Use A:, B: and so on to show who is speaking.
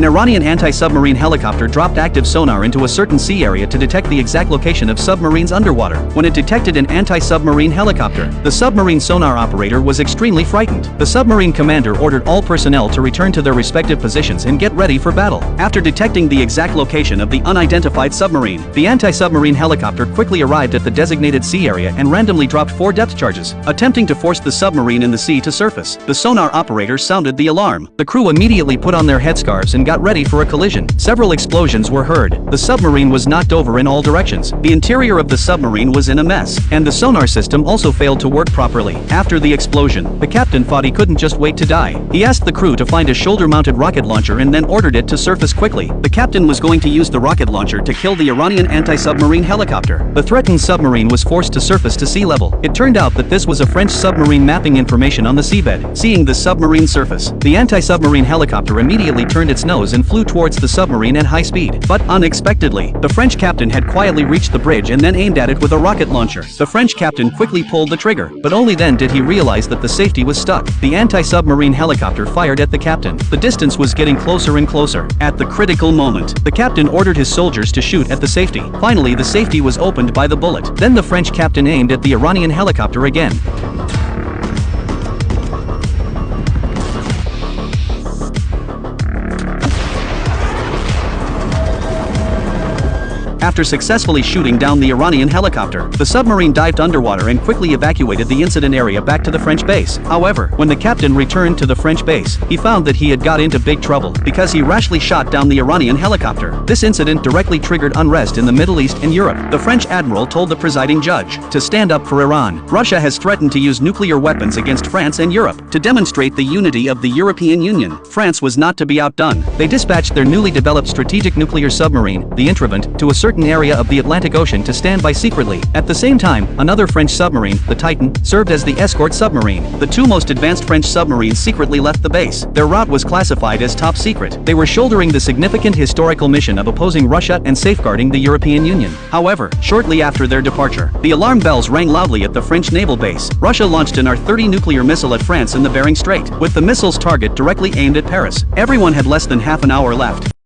A: An Iranian anti-submarine helicopter dropped active sonar into a certain sea area to detect the exact location of submarines underwater. When it detected an anti-submarine helicopter, the submarine sonar operator was extremely frightened. The submarine commander ordered all personnel to return to their respective positions and get ready for battle. After detecting the exact location of the unidentified submarine, the anti-submarine helicopter quickly arrived at the designated sea area and randomly dropped 4 depth charges, attempting to force the submarine in the sea to surface. The sonar operator sounded the alarm. The crew immediately put on their headscarves and got ready for a collision. Several explosions were heard. The submarine was knocked over in all directions. The interior of the submarine was in a mess, and the sonar system also failed to work properly. After the explosion, the captain thought he couldn't just wait to die. He asked the crew to find a shoulder-mounted rocket launcher and then ordered it to surface quickly. The captain was going to use the rocket launcher to kill the Iranian anti-submarine helicopter. The threatened submarine was forced to surface to sea level. It turned out that this was a French submarine mapping information on the seabed. Seeing the submarine surface, the anti-submarine helicopter immediately turned its nose and flew towards the submarine at high speed. But unexpectedly, the French captain had quietly reached the bridge and then aimed at it with a rocket launcher. The French captain quickly pulled the trigger, but only then did he realize that the safety was stuck. The anti-submarine helicopter fired at the captain. The distance was getting closer and closer. At the critical moment, the captain ordered his soldiers to shoot at the safety. Finally, the safety was opened by the bullet. Then the French captain aimed at the Iranian helicopter again. After successfully shooting down the Iranian helicopter, the submarine dived underwater and quickly evacuated the incident area back to the French base. However, when the captain returned to the French base, he found that he had got into big trouble because he rashly shot down the Iranian helicopter. This incident directly triggered unrest in the Middle East and Europe. The French admiral told the presiding judge to stand up for Iran. Russia has threatened to use nuclear weapons against France and Europe. To demonstrate the unity of the European Union, France was not to be outdone. They dispatched their newly developed strategic nuclear submarine, the Intrevent, to a certain area of the Atlantic Ocean to stand by secretly. At the same time, another French submarine, the Titan, served as the escort submarine. The two most advanced French submarines secretly left the base. Their route was classified as top secret. They were shouldering the significant historical mission of opposing Russia and safeguarding the European Union. However, shortly after their departure, the alarm bells rang loudly at the French naval base. Russia launched an R-30 nuclear missile at France in the Bering Strait, with the missile's target directly aimed at Paris. Everyone had less than half an hour left.